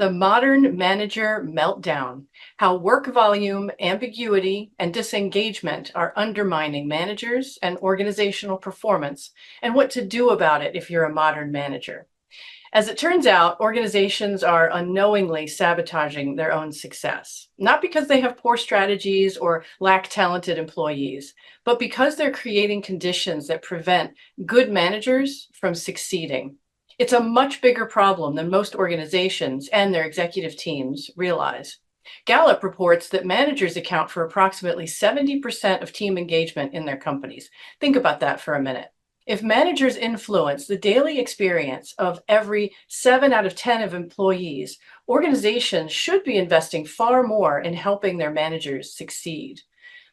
The modern manager meltdown, how work volume, ambiguity, and disengagement are undermining managers and organizational performance, and what to do about it if you're a modern manager. As it turns out, organizations are unknowingly sabotaging their own success, not because they have poor strategies or lack talented employees, but because they're creating conditions that prevent good managers from succeeding. It's a much bigger problem than most organizations and their executive teams realize. Gallup reports that managers account for approximately 70% of team engagement in their companies. Think about that for a minute. If managers influence the daily experience of every 7 out of 10 of employees, organizations should be investing far more in helping their managers succeed.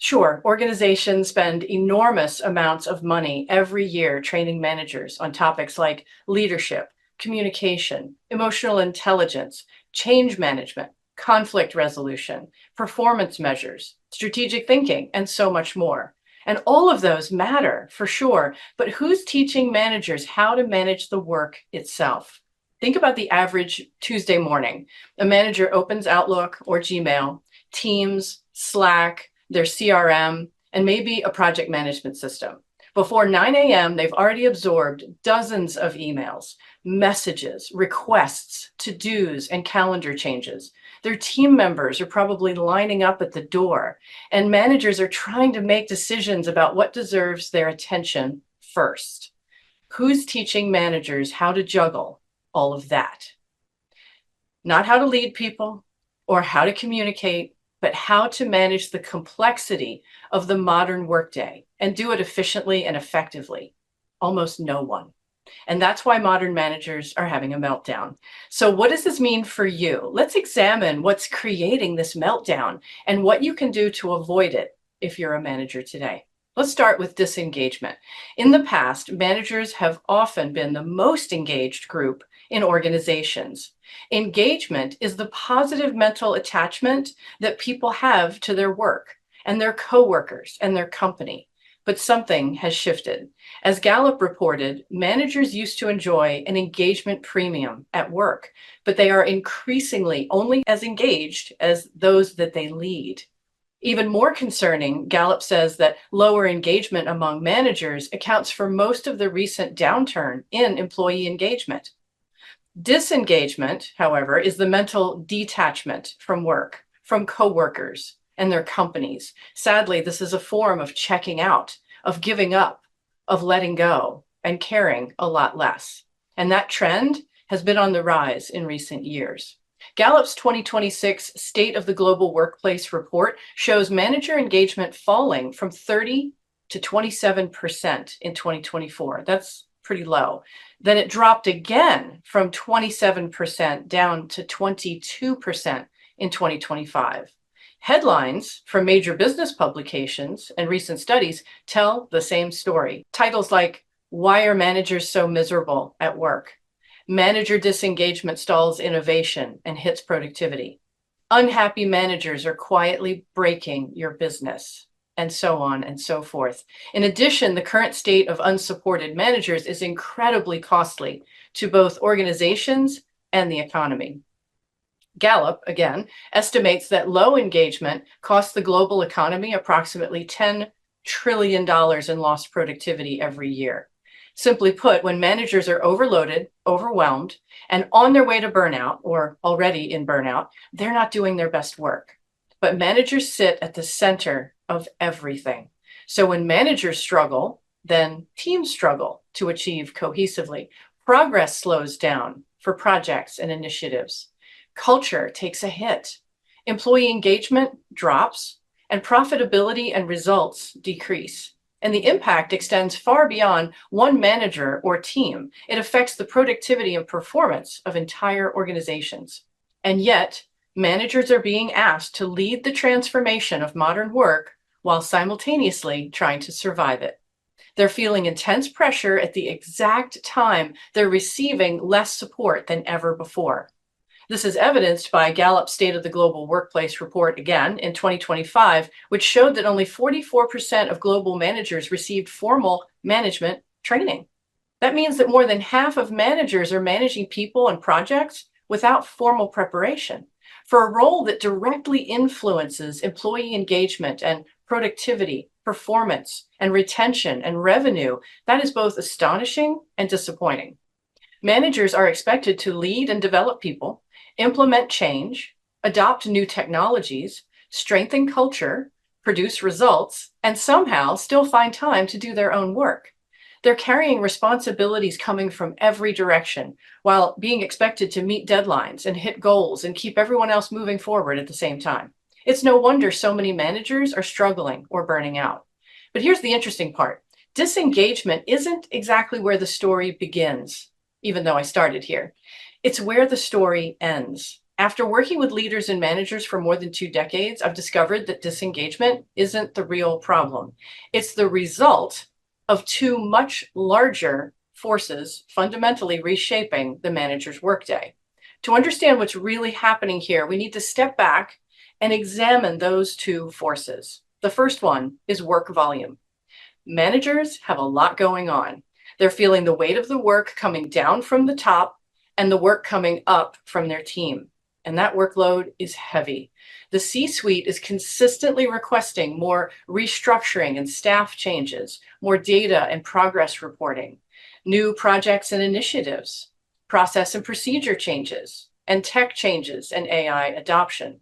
Sure, organizations spend enormous amounts of money every year training managers on topics like leadership, communication, emotional intelligence, change management, conflict resolution, performance measures, strategic thinking, and so much more. And all of those matter for sure, but who's teaching managers how to manage the work itself? Think about the average Tuesday morning. A manager opens Outlook or Gmail, Teams, Slack, their CRM, and maybe a project management system. Before 9 a.m., they've already absorbed dozens of emails, messages, requests, to-dos, and calendar changes. Their team members are probably lining up at the door, and managers are trying to make decisions about what deserves their attention first. Who's teaching managers how to juggle all of that? Not how to lead people or how to communicate, but how to manage the complexity of the modern workday and do it efficiently and effectively. Almost no one. And that's why modern managers are having a meltdown. So what does this mean for you? Let's examine what's creating this meltdown and what you can do to avoid it if you're a manager today. Let's start with disengagement. In the past, managers have often been the most engaged group in organizations. Engagement is the positive mental attachment that people have to their work and their coworkers and their company. But something has shifted. As Gallup reported, managers used to enjoy an engagement premium at work, but they are increasingly only as engaged as those that they lead. Even more concerning, Gallup says that lower engagement among managers accounts for most of the recent downturn in employee engagement. Disengagement, however, is the mental detachment from work, from coworkers and their companies. Sadly, this is a form of checking out, of giving up, of letting go, and caring a lot less. And that trend has been on the rise in recent years. Gallup's 2026 State of the Global Workplace report shows manager engagement falling from 30 to 27% in 2024. That's pretty low. Then it dropped again from 27% down to 22% in 2025. Headlines from major business publications and recent studies tell the same story. Titles like, "Why are managers so miserable at work?" "Manager disengagement stalls innovation and hits productivity." "Unhappy managers are quietly breaking your business," and so on and so forth. In addition, the current state of unsupported managers is incredibly costly to both organizations and the economy. Gallup, again, estimates that low engagement costs the global economy approximately $10 trillion in lost productivity every year. Simply put, when managers are overloaded, overwhelmed, and on their way to burnout, or already in burnout, they're not doing their best work. But managers sit at the center of everything. So when managers struggle, then teams struggle to achieve cohesively. Progress slows down for projects and initiatives. Culture takes a hit. Employee engagement drops, and profitability and results decrease. And the impact extends far beyond one manager or team. It affects the productivity and performance of entire organizations. And yet, managers are being asked to lead the transformation of modern work while simultaneously trying to survive it. They're feeling intense pressure at the exact time they're receiving less support than ever before. This is evidenced by Gallup's State of the Global Workplace report again in 2025, which showed that only 44% of global managers received formal management training. That means that more than half of managers are managing people and projects without formal preparation. For a role that directly influences employee engagement and productivity, performance, and retention and revenue, that is both astonishing and disappointing. Managers are expected to lead and develop people, implement change, adopt new technologies, strengthen culture, produce results, and somehow still find time to do their own work. They're carrying responsibilities coming from every direction while being expected to meet deadlines and hit goals and keep everyone else moving forward at the same time. It's no wonder so many managers are struggling or burning out. But here's the interesting part. Disengagement isn't exactly where the story begins, even though I started here. It's where the story ends. After working with leaders and managers for more than 2 decades, I've discovered that disengagement isn't the real problem. It's the result of 2 much larger forces fundamentally reshaping the manager's workday. To understand what's really happening here, we need to step back and examine those 2 forces. The first one is work volume. Managers have a lot going on. They're feeling the weight of the work coming down from the top and the work coming up from their team. And that workload is heavy. The C-suite is consistently requesting more restructuring and staff changes, more data and progress reporting, new projects and initiatives, process and procedure changes, and tech changes and AI adoption.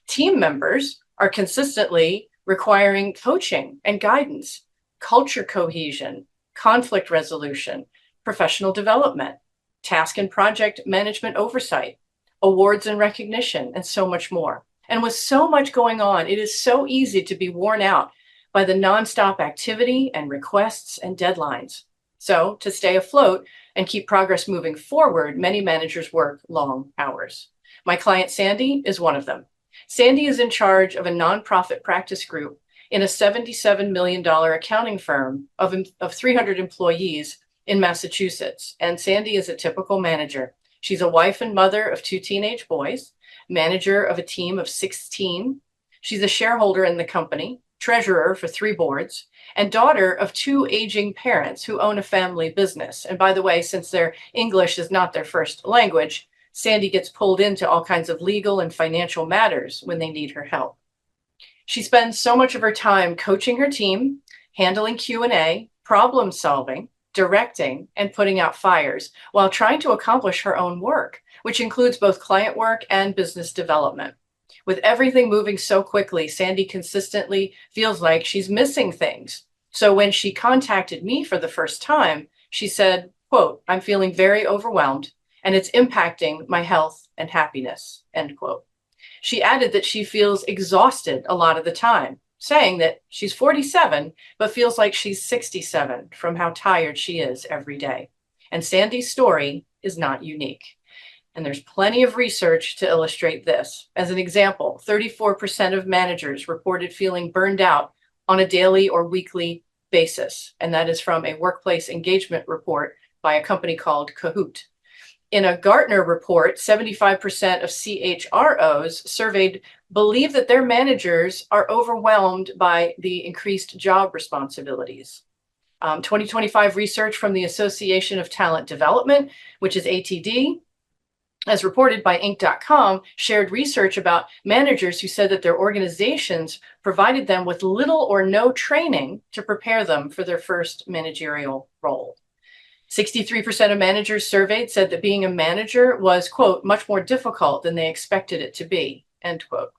Team members are consistently requiring coaching and guidance, culture cohesion, conflict resolution, professional development, task and project management oversight, awards and recognition, and so much more. And with so much going on, it is so easy to be worn out by the nonstop activity and requests and deadlines. So to stay afloat and keep progress moving forward, many managers work long hours. My client, Sandy, is one of them. Sandy is in charge of a nonprofit practice group in a $77 million accounting firm of 300 employees in Massachusetts. And Sandy is a typical manager. She's a wife and mother of 2 teenage boys, manager of a team of 16. She's a shareholder in the company, treasurer for 3 boards, and daughter of 2 aging parents who own a family business. And by the way, since their English is not their first language, Sandy gets pulled into all kinds of legal and financial matters when they need her help. She spends so much of her time coaching her team, handling Q&A, problem solving, directing, and putting out fires while trying to accomplish her own work, which includes both client work and business development. With everything moving so quickly, Sandy consistently feels like she's missing things. So when she contacted me for the first time, she said, quote, "I'm feeling very overwhelmed and it's impacting my health and happiness," end quote. She added that she feels exhausted a lot of the time, saying that she's 47, but feels like she's 67 from how tired she is every day. And Sandy's story is not unique. And there's plenty of research to illustrate this. As an example, 34% of managers reported feeling burned out on a daily or weekly basis. And that is from a workplace engagement report by a company called Kahoot. In a Gartner report, 75% of CHROs surveyed believe that their managers are overwhelmed by the increased job responsibilities. 2025 research from the Association of Talent Development, which is ATD, as reported by Inc.com, shared research about managers who said that their organizations provided them with little or no training to prepare them for their first managerial role. 63% of managers surveyed said that being a manager was, quote, much more difficult than they expected it to be, end quote,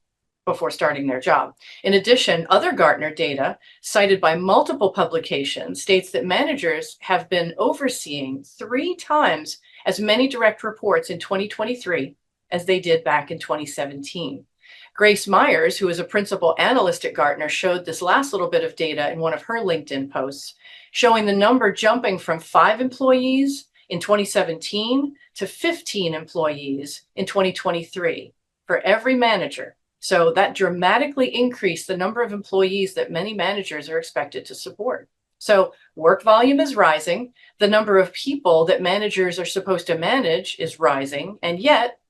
before starting their job. In addition, other Gartner data cited by multiple publications states that managers have been overseeing 3 times as many direct reports in 2023 as they did back in 2017. Grace Myers, who is a principal analyst at Gartner, showed this last little bit of data in one of her LinkedIn posts, showing the number jumping from 5 employees in 2017 to 15 employees in 2023 for every manager. So that dramatically increased the number of employees that many managers are expected to support. So work volume is rising. The number of people that managers are supposed to manage is rising. And yet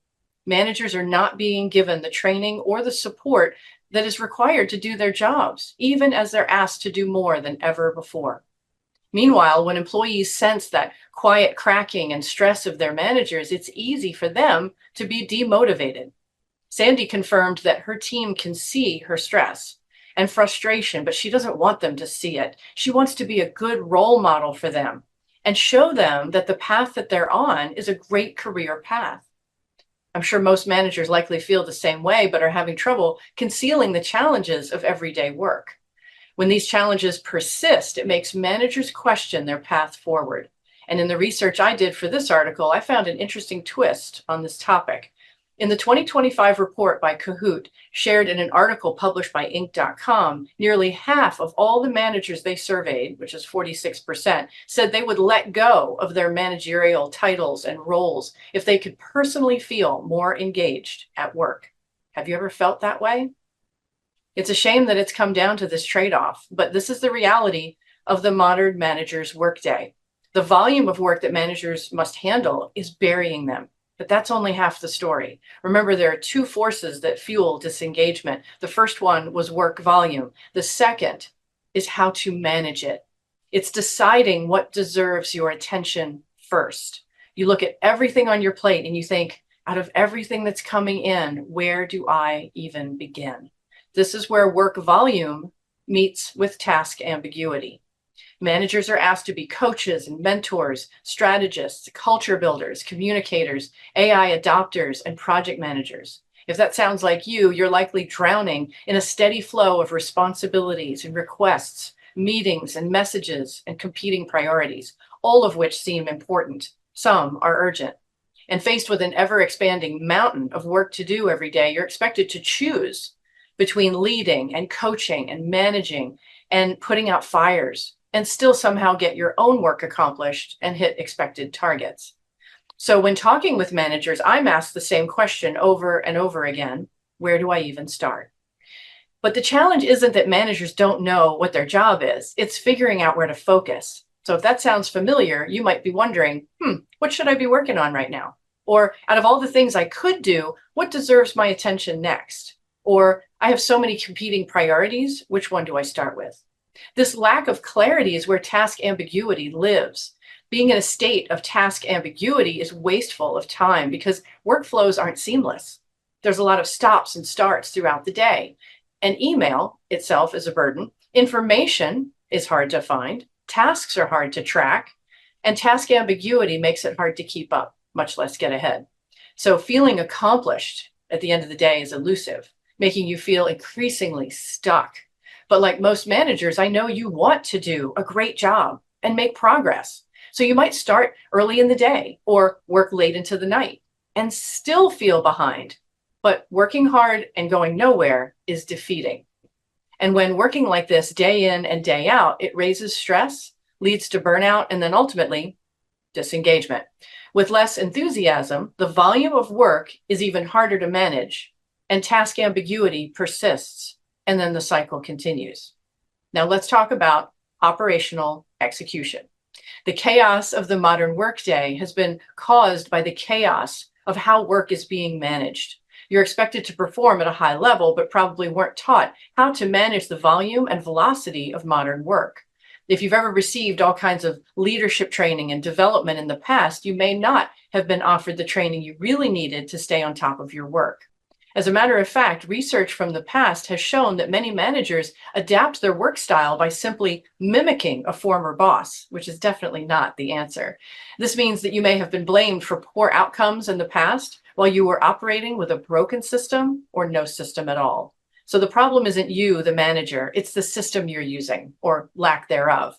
managers are not being given the training or the support that is required to do their jobs, even as they're asked to do more than ever before. Meanwhile, when employees sense that quiet cracking and stress of their managers, it's easy for them to be demotivated. Sandy confirmed that her team can see her stress and frustration, but she doesn't want them to see it. She wants to be a good role model for them and show them that the path that they're on is a great career path. I'm sure most managers likely feel the same way, but are having trouble concealing the challenges of everyday work. When these challenges persist, it makes managers question their path forward. And in the research I did for this article, I found an interesting twist on this topic. In the 2025 report by Kahoot, shared in an article published by Inc.com, nearly half of all the managers they surveyed, which is 46%, said they would let go of their managerial titles and roles if they could personally feel more engaged at work. Have you ever felt that way? It's a shame that it's come down to this trade-off, but this is the reality of the modern manager's workday. The volume of work that managers must handle is burying them. But that's only half the story. Remember, there are two forces that fuel disengagement. The first one was work volume. The second is how to manage it. It's deciding what deserves your attention first. You look at everything on your plate and you think, out of everything that's coming in, where do I even begin? This is where work volume meets with task ambiguity. Managers are asked to be coaches and mentors, strategists, culture builders, communicators, AI adopters, and project managers. If that sounds like you, you're likely drowning in a steady flow of responsibilities and requests, meetings and messages and competing priorities, all of which seem important. Some are urgent. And faced with an ever-expanding mountain of work to do every day, you're expected to choose between leading and coaching and managing and putting out fires, and still somehow get your own work accomplished and hit expected targets. So when talking with managers, I'm asked the same question over and over again: where do I even start? But the challenge isn't that managers don't know what their job is, it's figuring out where to focus. So if that sounds familiar, you might be wondering, what should I be working on right now? Or out of all the things I could do, what deserves my attention next? Or I have so many competing priorities, which one do I start with? This lack of clarity is where task ambiguity lives. Being in a state of task ambiguity is wasteful of time because workflows aren't seamless. There's a lot of stops and starts throughout the day. And email itself is a burden. Information is hard to find. Tasks are hard to track. And task ambiguity makes it hard to keep up, much less get ahead. So feeling accomplished at the end of the day is elusive, making you feel increasingly stuck. But like most managers, I know you want to do a great job and make progress. So you might start early in the day or work late into the night and still feel behind. But working hard and going nowhere is defeating. And when working like this day in and day out, it raises stress, leads to burnout, and then ultimately disengagement. With less enthusiasm, the volume of work is even harder to manage, and task ambiguity persists. And then the cycle continues. Now let's talk about operational execution. The chaos of the modern workday has been caused by the chaos of how work is being managed. You're expected to perform at a high level, but probably weren't taught how to manage the volume and velocity of modern work. If you've ever received all kinds of leadership training and development in the past, you may not have been offered the training you really needed to stay on top of your work. As a matter of fact, research from the past has shown that many managers adapt their work style by simply mimicking a former boss, which is definitely not the answer. This means that you may have been blamed for poor outcomes in the past while you were operating with a broken system or no system at all. So the problem isn't you, the manager, it's the system you're using or lack thereof.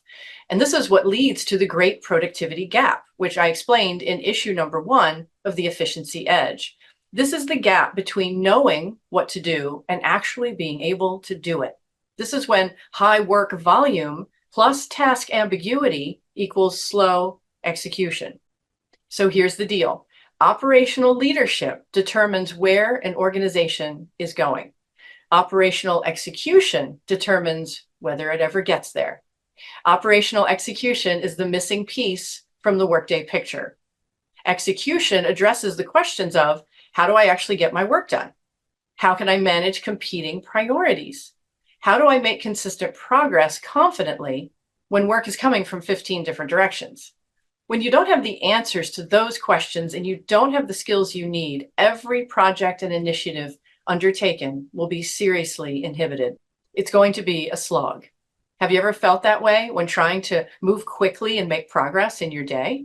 And this is what leads to the great productivity gap, which I explained in issue number 1 of The Efficiency Edge. This is the gap between knowing what to do and actually being able to do it. This is when high work volume plus task ambiguity equals slow execution. So here's the deal. Operational leadership determines where an organization is going. Operational execution determines whether it ever gets there. Operational execution is the missing piece from the workday picture. Execution addresses the questions of, how do I actually get my work done? How can I manage competing priorities? How do I make consistent progress confidently when work is coming from 15 different directions? When you don't have the answers to those questions and you don't have the skills you need, every project and initiative undertaken will be seriously inhibited. It's going to be a slog. Have you ever felt that way when trying to move quickly and make progress in your day?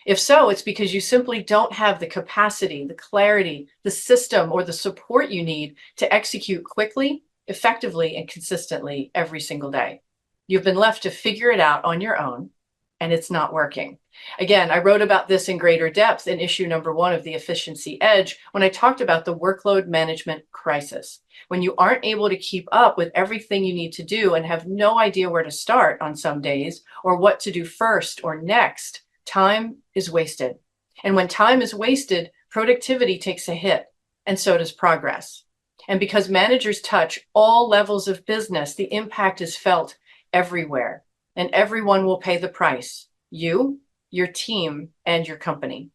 If so, it's because you simply don't have the capacity, the clarity, the system, or the support you need to execute quickly, effectively, and consistently every single day. You've been left to figure it out on your own, and it's not working. Again, I wrote about this in greater depth in issue number 1 of The Efficiency Edge when I talked about the workload management crisis. When you aren't able to keep up with everything you need to do and have no idea where to start on some days or what to do first or next, time is wasted. And when time is wasted, productivity takes a hit, and so does progress. And because managers touch all levels of business, the impact is felt everywhere, and everyone will pay the price. You, your team, and your company.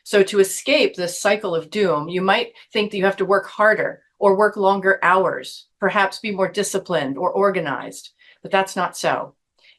So to escape this cycle of doom, you might think that you have to work harder or work longer hours, perhaps be more disciplined or organized, but that's not so.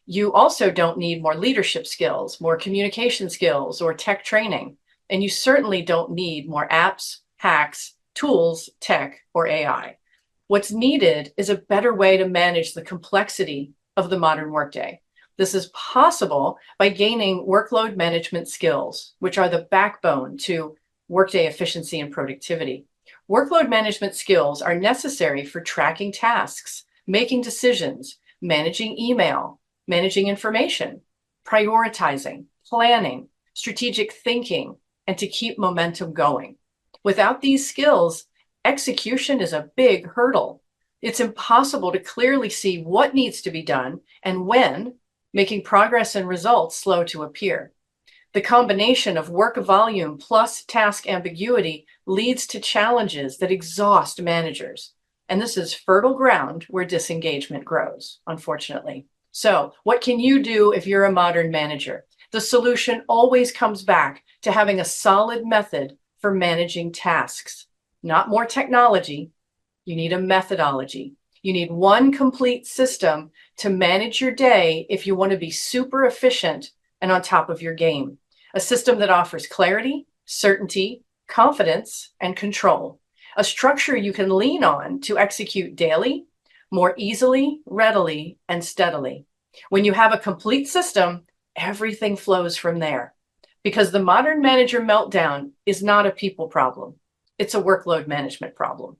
You also don't need more leadership skills, more communication skills, or tech training. And you certainly don't need more apps, hacks, tools, tech, or AI. What's needed is a better way to manage the complexity of the modern workday. This is possible by gaining workload management skills, which are the backbone to workday efficiency and productivity. Workload management skills are necessary for tracking tasks, making decisions, managing email, managing information, prioritizing, planning, strategic thinking, and to keep momentum going. Without these skills, execution is a big hurdle. It's impossible to clearly see what needs to be done and when, making progress and results slow to appear. The combination of work volume plus task ambiguity leads to challenges that exhaust managers. And this is fertile ground where disengagement grows, unfortunately. So what can you do if you're a modern manager? The solution always comes back to having a solid method for managing tasks. Not more technology. You need a methodology. You need one complete system to manage your day if you want to be super efficient and on top of your game. A system that offers clarity, certainty, confidence, and control. A structure you can lean on to execute daily, more easily, readily, and steadily. When you have a complete system, everything flows from there. Because the modern manager meltdown is not a people problem. It's a workload management problem.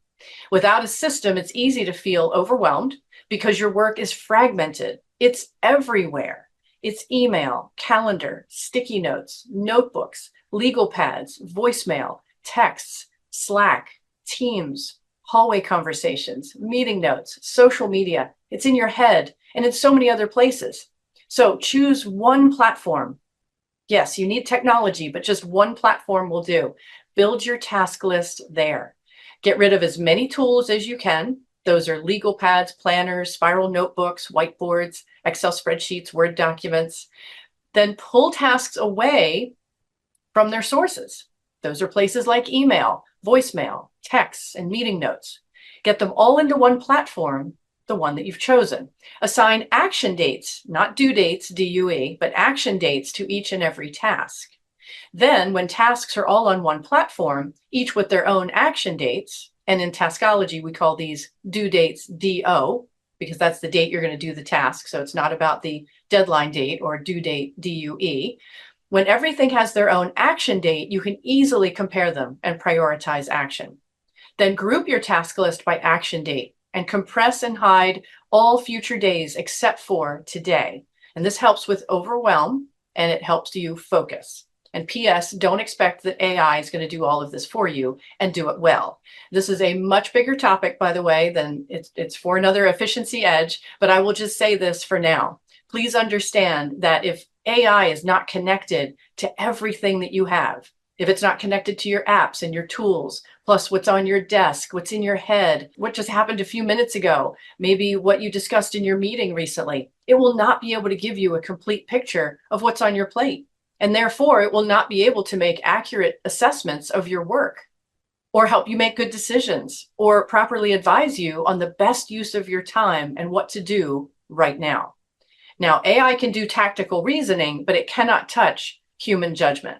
Without a system, it's easy to feel overwhelmed because your work is fragmented. It's everywhere. It's email, calendar, sticky notes, notebooks, legal pads, voicemail, texts, Slack, Teams, hallway conversations, meeting notes, social media. It's in your head and in so many other places. So choose one platform. Yes, you need technology, but just one platform will do. Build your task list there. Get rid of as many tools as you can. Those are legal pads, planners, spiral notebooks, whiteboards, Excel spreadsheets, Word documents. Then pull tasks away from their sources. Those are places like email, voicemail, texts, and meeting notes. Get them all into one platform, the one that you've chosen. Assign action dates, not due dates, DUE, but action dates to each and every task. Then when tasks are all on one platform, each with their own action dates, and in taskology, we call these due dates DO, because that's the date you're going to do the task. So it's not about the deadline date or due date DUE. When everything has their own action date, you can easily compare them and prioritize action. Then group your task list by action date and compress and hide all future days except for today. And this helps with overwhelm and it helps you focus. And PS, don't expect that AI is going to do all of this for you and do it well. This is a much bigger topic, by the way, than it's for another efficiency edge, but I will just say this for now. Please understand that if AI is not connected to everything that you have, if it's not connected to your apps and your tools, plus what's on your desk, what's in your head, what just happened a few minutes ago, maybe what you discussed in your meeting recently, it will not be able to give you a complete picture of what's on your plate. And therefore, it will not be able to make accurate assessments of your work or help you make good decisions or properly advise you on the best use of your time and what to do right now. Now, AI can do tactical reasoning, but it cannot touch human judgment.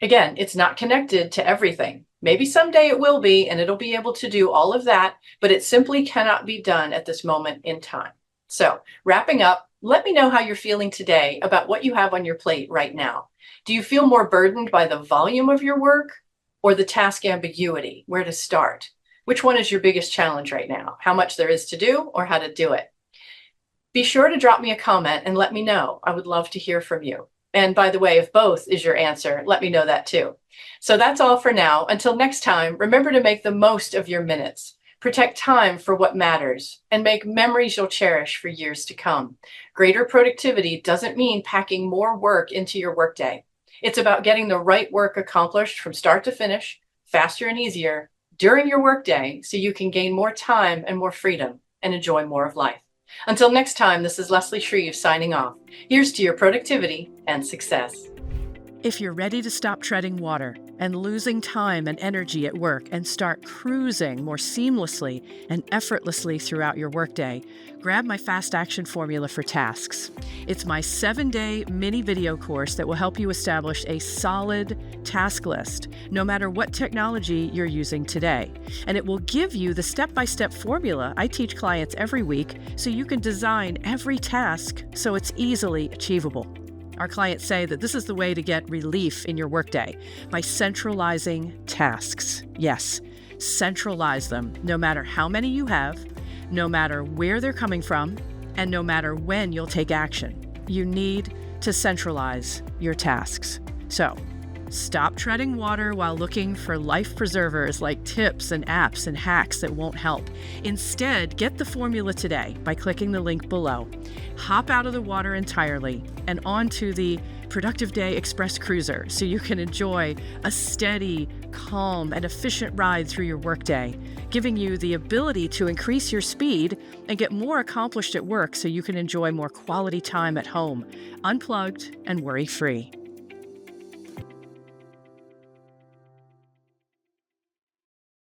Again, it's not connected to everything. Maybe someday it will be, and it'll be able to do all of that, but it simply cannot be done at this moment in time. So, wrapping up, let me know how you're feeling today about what you have on your plate right now. Do you feel more burdened by the volume of your work or the task ambiguity? Where to start? Which one is your biggest challenge right now? How much there is to do or how to do it? Be sure to drop me a comment and let me know. I would love to hear from you. And by the way, if both is your answer, let me know that too. So that's all for now. Until next time, remember to make the most of your minutes. Protect time for what matters and make memories you'll cherish for years to come. Greater productivity doesn't mean packing more work into your workday. It's about getting the right work accomplished from start to finish, faster and easier during your workday so you can gain more time and more freedom and enjoy more of life. Until next time, this is Leslie Shreve signing off. Here's to your productivity and success. If you're ready to stop treading water and losing time and energy at work and start cruising more seamlessly and effortlessly throughout your workday, grab my Fast Action Formula for Tasks. It's my 7-day mini video course that will help you establish a solid task list, no matter what technology you're using today. And it will give you the step-by-step formula I teach clients every week so you can design every task so it's easily achievable. Our clients say that this is the way to get relief in your workday, by centralizing tasks. Yes, centralize them, no matter how many you have, no matter where they're coming from, and no matter when you'll take action. You need to centralize your tasks. So, stop treading water while looking for life preservers like tips and apps and hacks that won't help. Instead, get the formula today by clicking the link below. Hop out of the water entirely and onto the Productive Day Express Cruiser so you can enjoy a steady, calm, and efficient ride through your workday, giving you the ability to increase your speed and get more accomplished at work so you can enjoy more quality time at home, unplugged and worry-free.